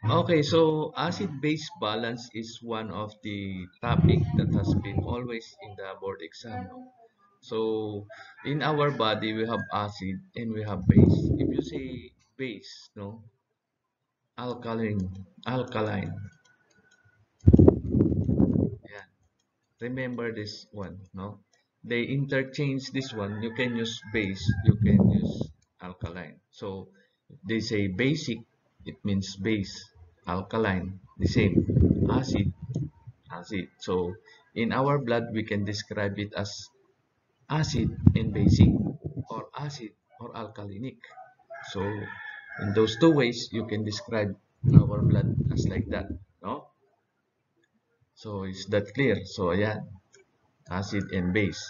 Okay, so acid-base balance is one of the topic that has been always in the board exam. No? So in our body we have acid and we have base. If you say base, no, alkaline. Yeah, remember this one, no? They interchange this one. You can use base, you can use alkaline. So they say basic, it means base. Alkaline, the same. Acid, acid. So in our blood, we can describe it as acid and basic, or acid or alkalinic. So in those two ways, you can describe our blood as like that. No? So is that clear? So yeah, acid and base.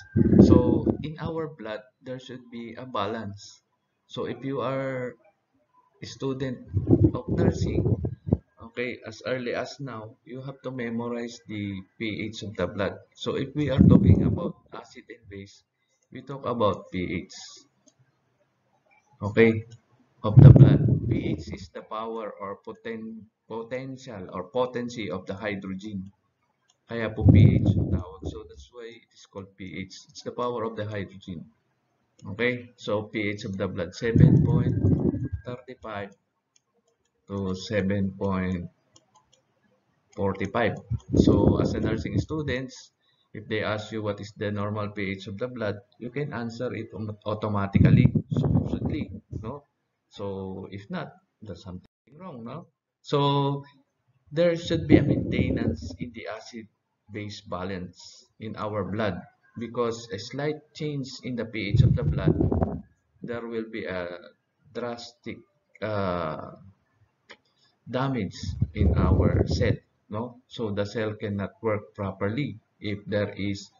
So in our blood, there should be a balance. So if you are a student of nursing, okay, as early as now, you have to memorize the pH of the blood. So if we are talking about acid and base, we talk about pH, okay, of the blood. pH is the power or potential or potency of the hydrogen. Kaya po pH ang tawag. So that's why it is called pH. It's the power of the hydrogen. Okay, so pH of the blood 7.35 to 7.45. So as a nursing students, if they ask you what is the normal pH of the blood, you can answer it automatically, supposedly, no? So if not, there's something wrong, no? So there should be a maintenance in the acid-base balance in our blood because a slight change in the pH of the blood, there will be a drastic uh, damage in our cell, no? So the cell cannot work properly if there is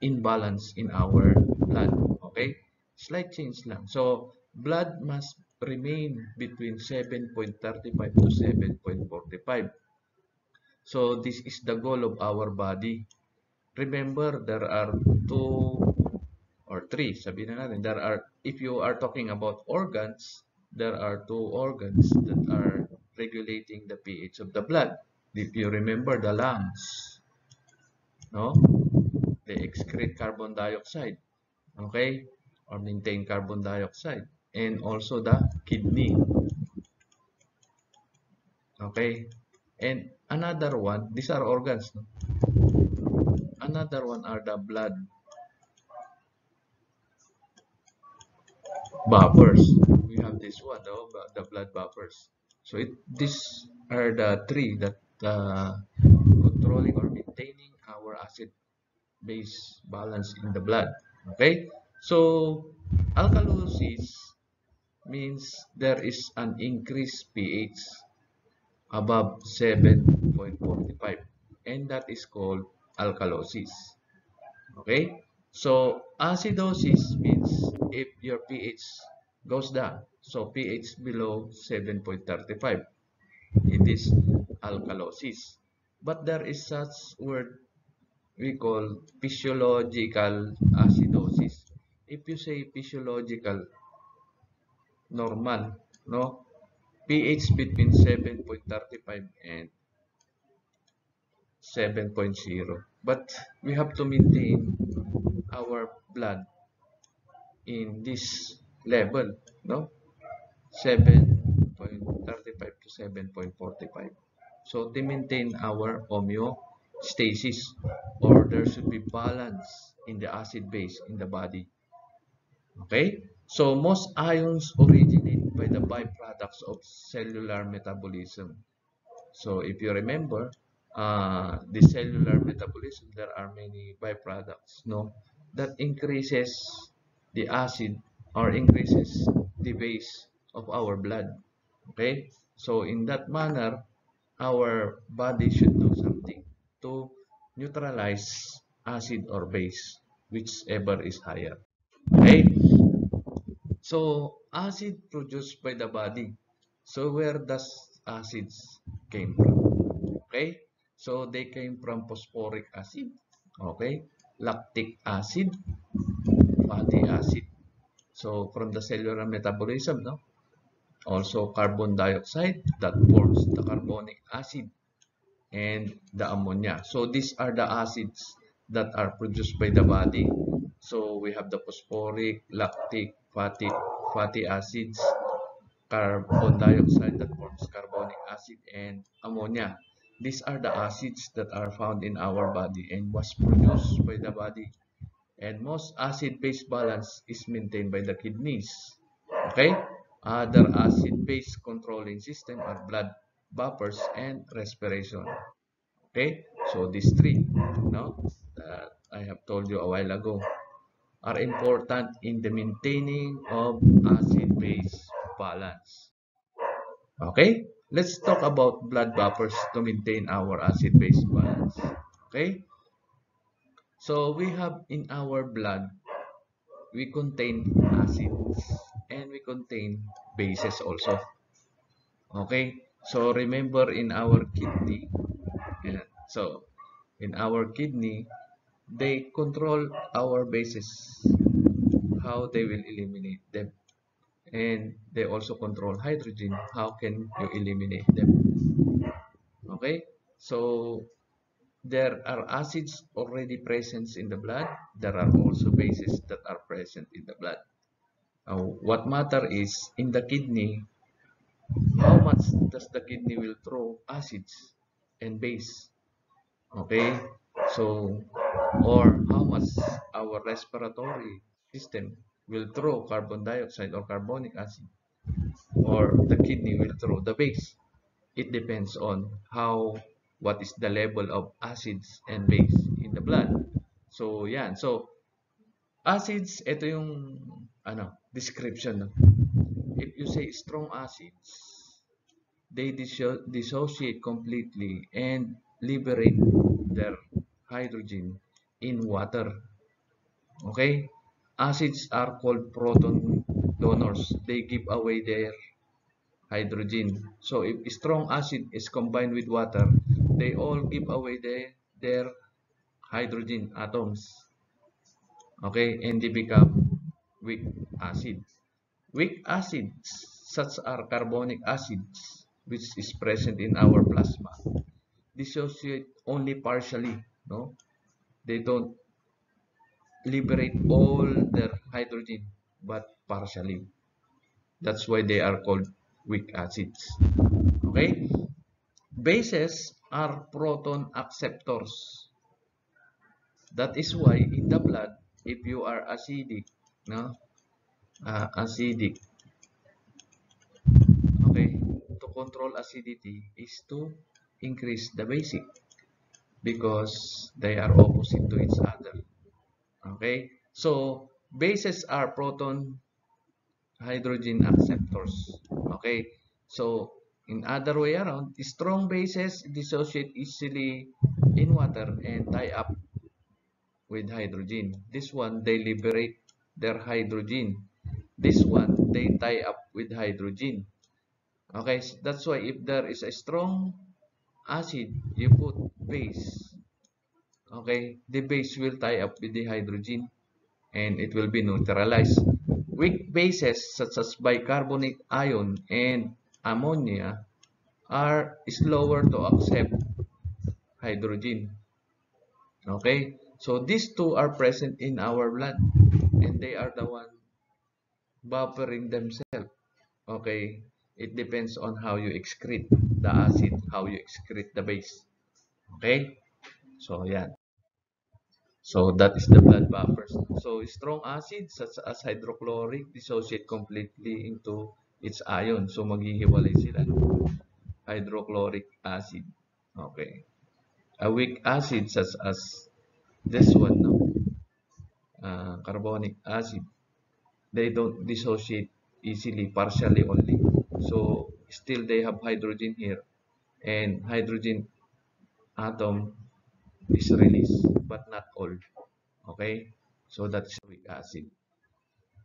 imbalance in our blood, okay? Slight change lang. So blood must remain between 7.35 to 7.45. So this is the goal of our body. Remember, there are two or three, sabihin na natin, if you are talking about organs, there are two organs that are regulating the pH of the blood. If you remember the lungs, no? They excrete carbon dioxide, okay? Or maintain carbon dioxide. And also the kidney, okay? And another one, these are organs, no? Another one are the blood buffers. We have this one, no? The blood buffers. So these are the three that controlling or maintaining our acid base balance in the blood. Okay, so alkalosis means there is an increased pH above 7.45, and that is called alkalosis. Okay, so acidosis means if your pH goes down, so pH below 7.35, it is alkalosis. But there is such word we call physiological acidosis. If you say physiological, normal, no? pH between 7.35 and 7.0. But we have to maintain our blood in this level, no? 7.35 to 7.45. So to maintain our homeostasis, or there should be balance in the acid base in the body. Okay? So most ions originate by the byproducts of cellular metabolism. So if you remember, the cellular metabolism, there are many byproducts, no? That increases the acid or increases the base of our blood. Okay? So in that manner, our body should do something to neutralize acid or base, whichever is higher. Okay? So acid produced by the body. So where does acids came from? Okay? So they came from phosphoric acid, okay? Lactic acid, fatty acid. So from the cellular metabolism, no? also carbon dioxide that forms the carbonic acid and the ammonia. So these are the acids that are produced by the body. So we have the phosphoric, lactic, fatty acids, carbon dioxide that forms carbonic acid, and ammonia. These are the acids that are found in our body and was produced by the body. And most acid-base balance is maintained by the kidneys. Okay? Other acid-base controlling system are blood buffers and respiration. Okay? So these three, no, that I have told you a while ago, are important in the maintaining of acid-base balance. Okay? Let's talk about blood buffers to maintain our acid-base balance. Okay? So we have in our blood, we contain acids and we contain bases also. Okay? So remember in our kidney, yeah, so in our kidney, they control our bases, how they will eliminate them. And they also control hydrogen, how can you eliminate them. Okay? So there are acids already present in the blood. There are also bases that are present in the blood. What matter is in the kidney, how much does the kidney will throw acids and base. Okay, so or how much our respiratory system will throw carbon dioxide or carbonic acid, or the kidney will throw the base. It depends on what is the level of acids and base in the blood. So yan, so acids, ito yung description, no? If you say strong acids, they dissociate completely and liberate their hydrogen in water. Okay? Acids are called proton donors. They give away their hydrogen. So if strong acid is combined with water, they all give away their hydrogen atoms. Okay? And they become weak acid. Weak acids, such as carbonic acids, which is present in our plasma, dissociate only partially. No, they don't liberate all their hydrogen, but partially. That's why they are called weak acids. Okay, bases are proton acceptors. That is why in the blood, if you are acidic, no, acidic, okay, to control acidity is to increase the basic because they are opposite to each other. Okay, so bases are proton hydrogen acceptors. Okay, so in other way around, strong bases dissociate easily in water and tie up with hydrogen. This one, they liberate their hydrogen. This one, they tie up with hydrogen. Okay, so that's why if there is a strong acid, you put base. Okay, the base will tie up with the hydrogen and it will be neutralized. Weak bases such as bicarbonate ion and ammonia are slower to accept hydrogen. Okay, so these two are present in our blood and they are the one buffering themselves. Okay, it depends on how you excrete the acid, how you excrete the base. Okay, so yeah. So that is the blood buffers. So strong acids such as hydrochloric dissociate completely into its ion. So maghihiwalay sila. Hydrochloric acid. Okay. A weak acid such as this one, no? Carbonic acid. They don't dissociate easily, partially only. So still they have hydrogen here. And hydrogen atom is released, but not all. Okay? So that's weak acid.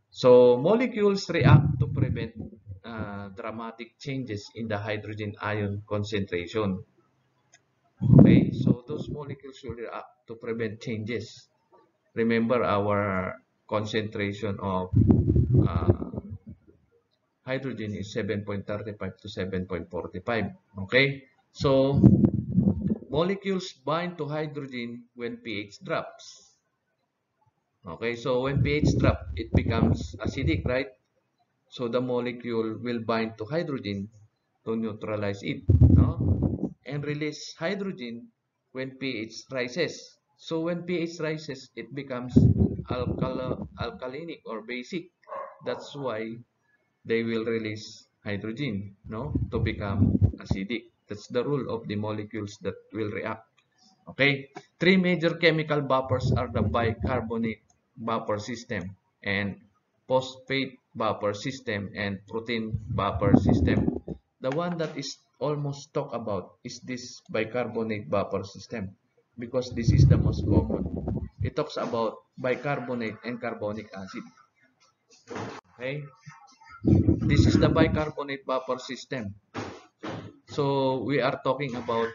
So molecules react to prevent dramatic changes in the hydrogen ion concentration. Okay, so those molecules will react to prevent changes. Remember our concentration of uh, hydrogen is 7.35 to 7.45. Okay, so molecules bind to hydrogen when pH drops. Okay, so when pH drop, it becomes acidic, right? So the molecule will bind to hydrogen to neutralize it, no? And release hydrogen when pH rises. So when pH rises, it becomes alkalinic or basic. That's why they will release hydrogen, no, to become acidic. That's the rule of the molecules that will react. Okay, three major chemical vapors are the bicarbonate vapor system and phosphate vapor system and protein vapor system. The one that is almost talked about is this bicarbonate vapor system because this is the most common. It talks about bicarbonate and carbonic acid. Okay, this is the bicarbonate vapor system. So we are talking about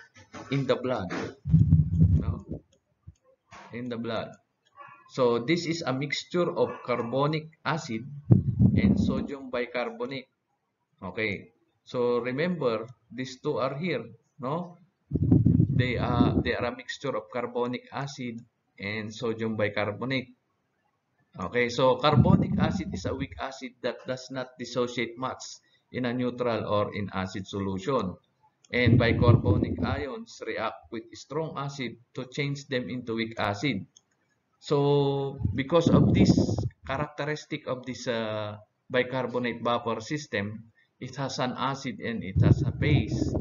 in the blood, no? In the blood. So this is a mixture of carbonic acid and sodium bicarbonate. Okay. So remember, these two are here, no? They are a mixture of carbonic acid and sodium bicarbonate. Okay, so carbonic acid is a weak acid that does not dissociate much in a neutral or in acid solution. And bicarbonic ions react with strong acid to change them into weak acid. So because of this characteristic of this bicarbonate vapor system, it has an acid and it has a base.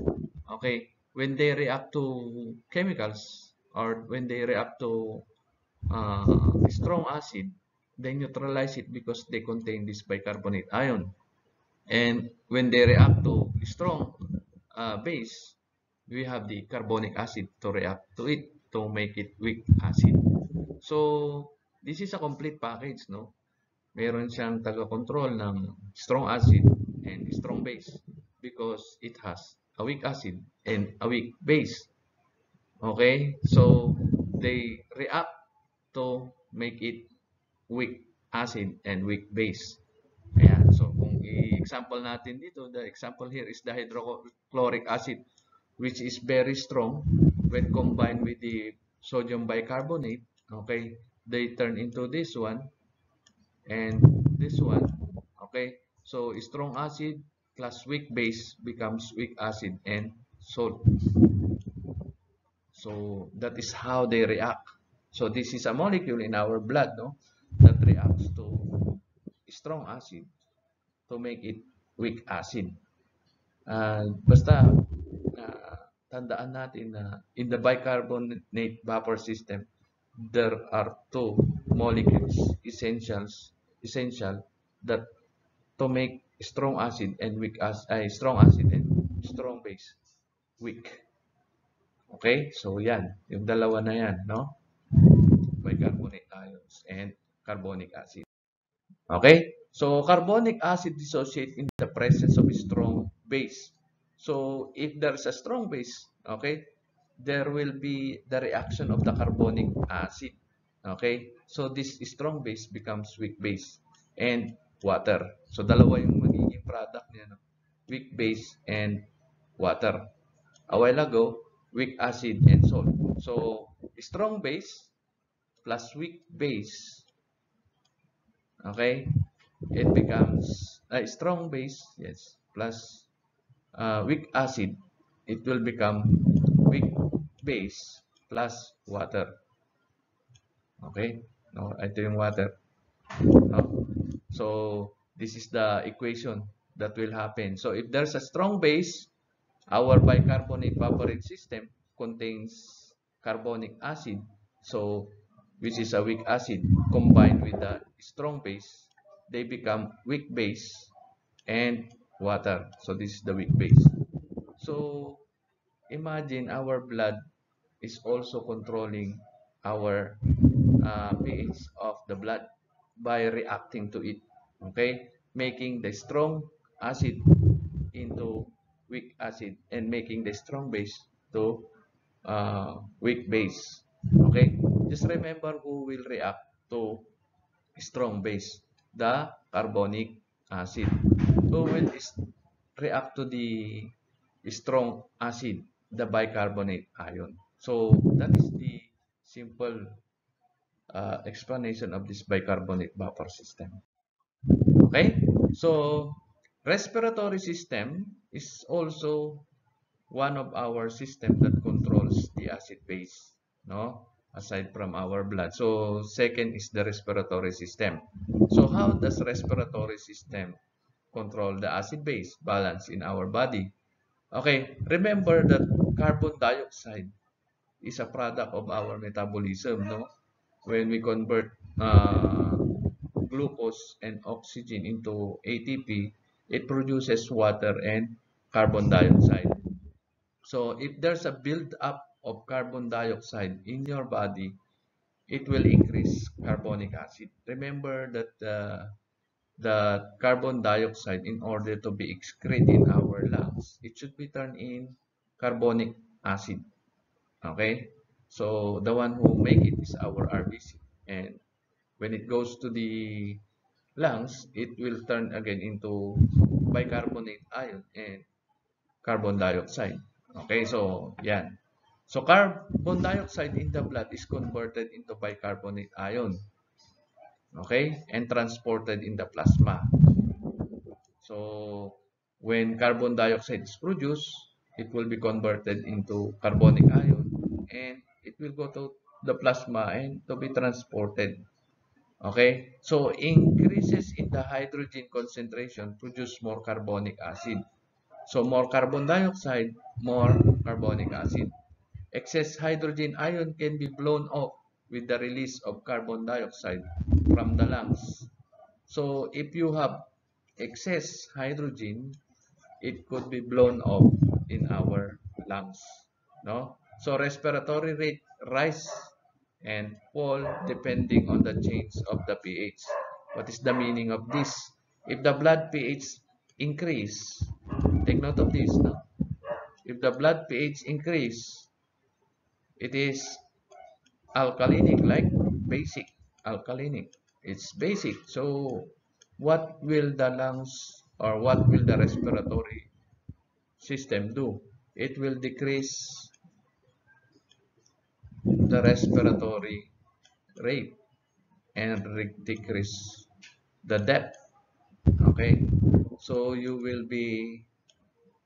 Okay, when they react to chemicals or when they react to strong acid, they neutralize it because they contain this bicarbonate ion. And when they react to strong base, we have the carbonic acid to react to it to make it weak acid. So, this is a complete package, no? Meron siyang taga-control ng strong acid and strong base because it has a weak acid and a weak base. Okay? So, they react to make it weak acid and weak base. Ayan. So, kung i-example natin dito, the example here is the hydrochloric acid, which is very strong when combined with the sodium bicarbonate. Okay, they turn into this one and this one. Okay, so strong acid plus weak base becomes weak acid and salt. So that is how they react. So this is a molecule in our blood, no, that reacts to strong acid to make it weak acid. Basta tandaan natin na in the bicarbonate vapor system, there are two molecules essential that to make strong acid and strong acid and strong base weak. Okay? So yan, yung dalawa na yan, no? Bicarbonate ions and carbonic acid. Okay? So carbonic acid dissociate in the presence of a strong base. So if there's a strong base, okay, there will be the reaction of the carbonic acid. Okay? So this strong base becomes weak base and water. So dalawa yung magiging product niya, no? Weak base and water. A while ago, weak acid and salt. So strong base plus weak base, okay, it becomes a strong base, yes, plus weak acid, it will become weak base plus water. Okay? No, ito yung water. No? So, this is the equation that will happen. So, if there's a strong base, our bicarbonate vaporate system contains carbonic acid, so which is a weak acid combined with the strong base, they become weak base and water. So this is the weak base. So imagine our blood is also controlling our pH of the blood by reacting to it. Okay, making the strong acid into weak acid and making the strong base to weak base. Okay, just remember who will react to strong base, the carbonic acid. oil is react to the strong acid, the bicarbonate ion. So that is the simple explanation of this bicarbonate vapor system. Okay, so respiratory system is also one of our system that controls the acid base, no? Aside from our blood. So second is the respiratory system. So how does respiratory system control the acid base balance in our body? Okay, remember that carbon dioxide is a product of our metabolism, no? When we convert glucose and oxygen into ATP, it produces water and carbon dioxide. So if there's a build-up of carbon dioxide in your body, it will increase carbonic acid. Remember that the carbon dioxide, in order to be excreted in our lungs, it should be turned in carbonic acid. Okay? So the one who make it is our RBC. And when it goes to the lungs, it will turn again into bicarbonate ion and carbon dioxide. Okay, so yan. So carbon dioxide in the blood is converted into bicarbonate ion, okay, and transported in the plasma. So when carbon dioxide is produced, it will be converted into carbonic ion and it will go to the plasma and to be transported. Okay, so increases in the hydrogen concentration produce more carbonic acid. So more carbon dioxide, more carbonic acid. Excess hydrogen ion can be blown off with the release of carbon dioxide from the lungs. So if you have excess hydrogen, it could be blown off in our lungs. No? So respiratory rate rise and fall depending on the change of the pH. What is the meaning of this? If the blood pH increase, take note of this. No? If the blood pH increase, it is alkalinic, like basic alkalinic. It's basic. So what will the lungs or what will the respiratory system do? It will decrease the respiratory rate and decrease the depth. Okay, so you will be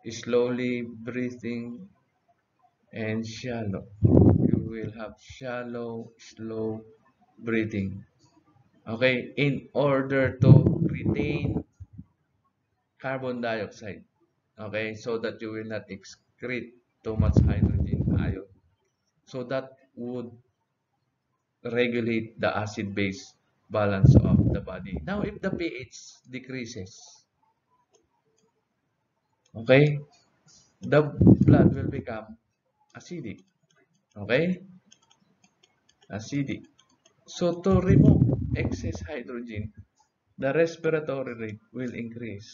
slowly breathing and shallow. You will have shallow, slow breathing. Okay, in order to retain carbon dioxide. Okay, so that you will not excrete too much hydrogen ion. So that would regulate the acid base balance of the body. Now, if the pH decreases, okay, the blood will become acidic. Okay, acidic. So to remove excess hydrogen, the respiratory rate will increase.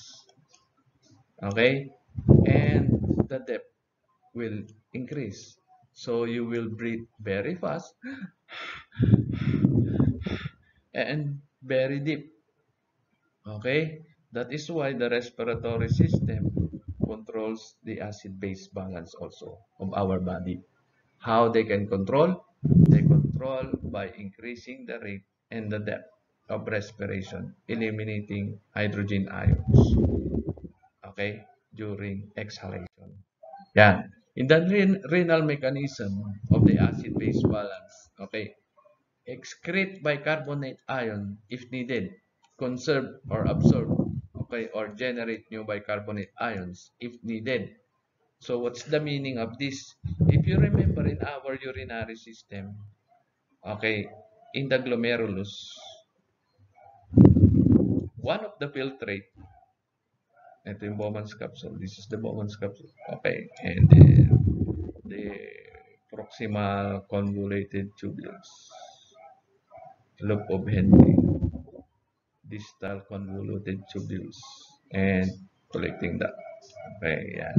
Okay, and the depth will increase. So you will breathe very fast and very deep. Okay, that is why the respiratory system controls the acid-base balance also of our body. How they can control? They control by increasing the rate and the depth of respiration, eliminating hydrogen ions, okay, during exhalation. Yeah. In the renal mechanism of the acid-base balance, okay, excrete bicarbonate ion if needed, conserve or absorb, okay, or generate new bicarbonate ions if needed. So what's the meaning of this? If you remember in our urinary system, okay, in the glomerulus, one of the filtrate, ito yung Bowman's capsule, this is the Bowman's capsule, okay, and then the proximal convoluted tubules, loop of Henry, distal convoluted tubules, and collecting that. Okay, yeah.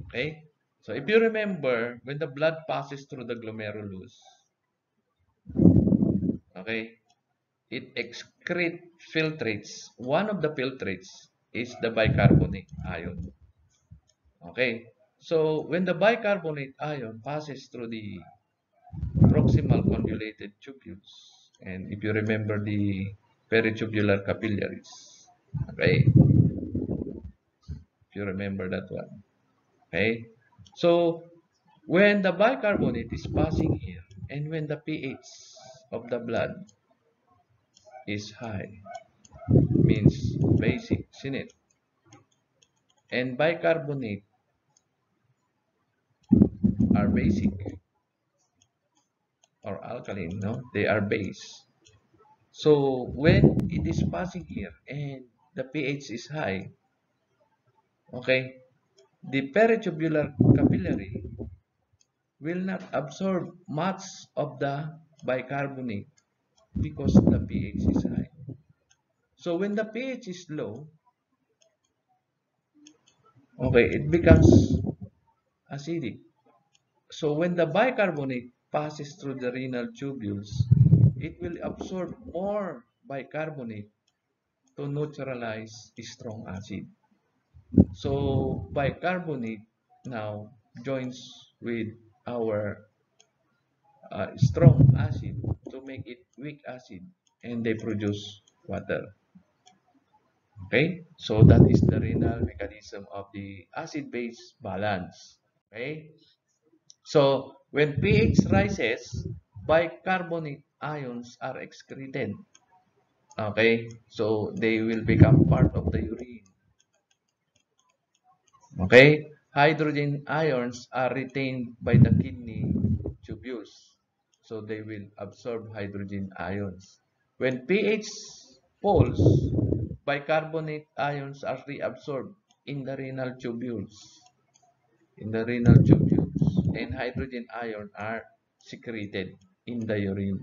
Okay, so if you remember, when the blood passes through the glomerulus, okay, it excretes filtrates. One of the filtrates is the bicarbonate ion. Okay, so when the bicarbonate ion passes through the proximal convoluted tubules, and if you remember the peritubular capillaries, okay, if you remember that one, okay, so when the bicarbonate is passing here, and when the pH of the blood is high, means basic, isn't it? And bicarbonate are basic or alkaline, no? They are base. So when it is passing here and the pH is high, okay, the peritubular capillary will not absorb much of the bicarbonate because the pH is high. So when the pH is low, okay, it becomes acidic. So when the bicarbonate passes through the renal tubules, it will absorb more bicarbonate to neutralize strong acid. So bicarbonate now joins with our strong acid to make it weak acid, and they produce water. Okay, so that is the renal mechanism of the acid-base balance. Okay, so when pH rises, bicarbonate ions are excreted. Okay, so they will become part of the urine. Okay, hydrogen ions are retained by the kidney tubules, so they will absorb hydrogen ions. When pH falls, bicarbonate ions are reabsorbed in the renal tubules, and hydrogen ions are secreted in the urine.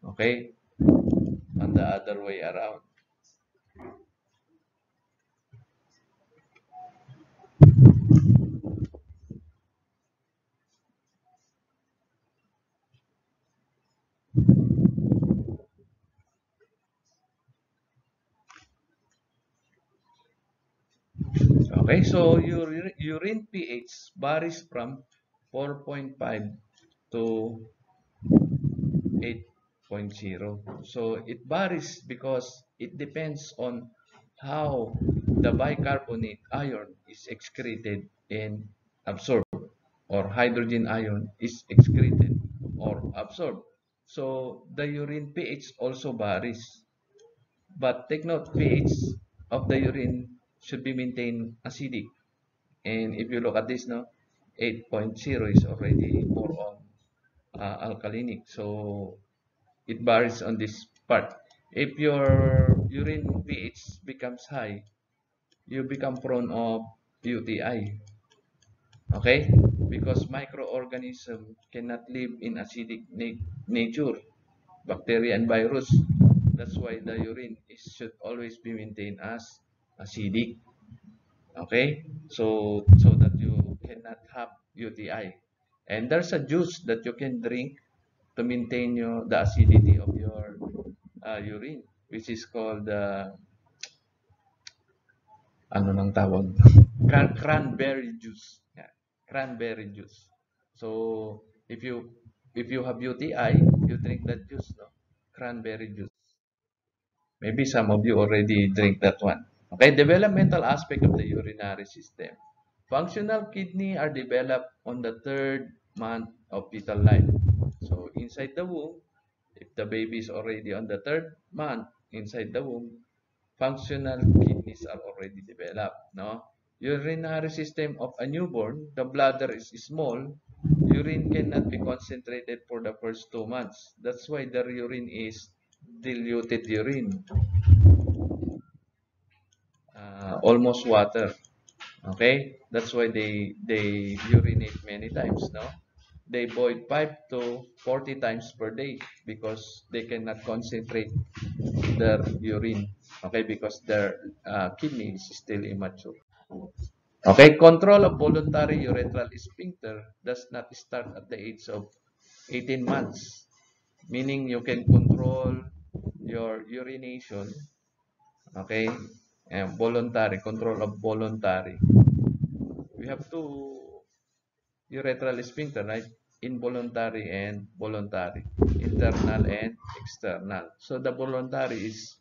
Okay, on the other way around. Okay, so your urine pH varies from 4.5 to 8.0. So it varies because it depends on how the bicarbonate ion is excreted and absorbed, or hydrogen ion is excreted or absorbed. So the urine pH also varies. But take note, pH of the urine should be maintained acidic. And if you look at this now, 8.0 is already more on alkalinic. So it varies on this part. If your urine pH becomes high, you become prone of UTI. Okay? Because microorganism cannot live in acidic nature, bacteria and virus. That's why the urine should always be maintained as acidic. Okay? So that you cannot have UTI. And there's a juice that you can drink to maintain the acidity of your urine, which is called ano nang tawag? Cranberry juice. Yeah, cranberry juice. So if you have UTI, you drink that juice, no? Cranberry juice. Maybe some of you already drink that one. Okay, developmental aspect of the urinary system. Functional kidney are developed on the third month of fetal life. So inside the womb, if the baby is already on the third month inside the womb, functional kidneys are already developed. No? Urinary system of a newborn, the bladder is small. Urine cannot be concentrated for the first 2 months. That's why the urine is diluted urine, almost water. Okay, that's why they urinate many times. No, they void 5 to 40 times per day because they cannot concentrate their urine. Okay, because their kidney is still immature. Okay, control of voluntary urethral sphincter does not start at the age of 18 months, meaning you can control your urination, okay, and voluntary, control of voluntary. We have two urethral sphincter, right? Involuntary and voluntary, internal and external. So the voluntary is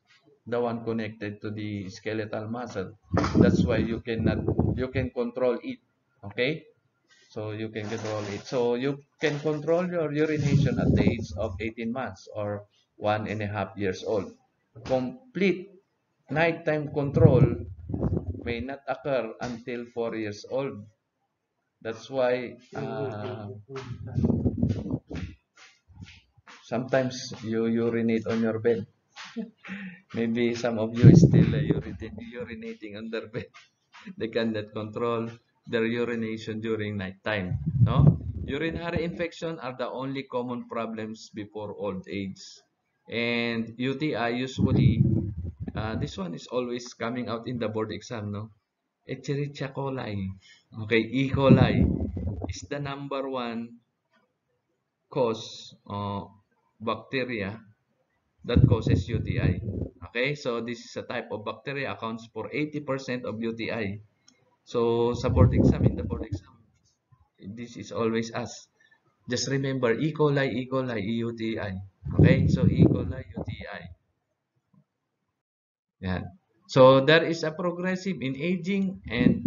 the one connected to the skeletal muscle. That's why you can control it. Okay? So you can control it. So you can control your urination at the age of 18 months or 1.5 years old. Complete nighttime control may not occur until 4 years old. That's why sometimes you urinate on your bed. Maybe some of you is still urinating on their bed. They cannot control their urination during nighttime. No? Urinary infection are the only common problems before old age. And UTI usually, this one is always coming out in the board exam, no? Escherichia coli. Okay, E. coli is the number one cause bacteria that causes UTI. Okay, so this is a type of bacteria accounts for 80% of UTI. So sa board exam, in the board exam, this is always asked. Just remember E. coli, E. coli, UTI. Okay, so E. coli, UTI. Yeah. So there is a progressive in aging and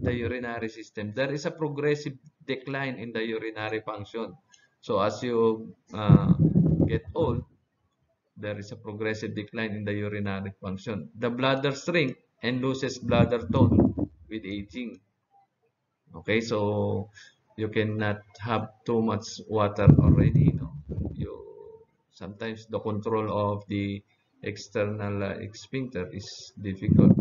the urinary system. There is a progressive decline in the urinary function. So as you get old, there is a progressive decline in the urinary function. The bladder shrink and loses bladder tone with aging. Okay, so you cannot have too much water already. No? You sometimes the control of the external sphincter is difficult.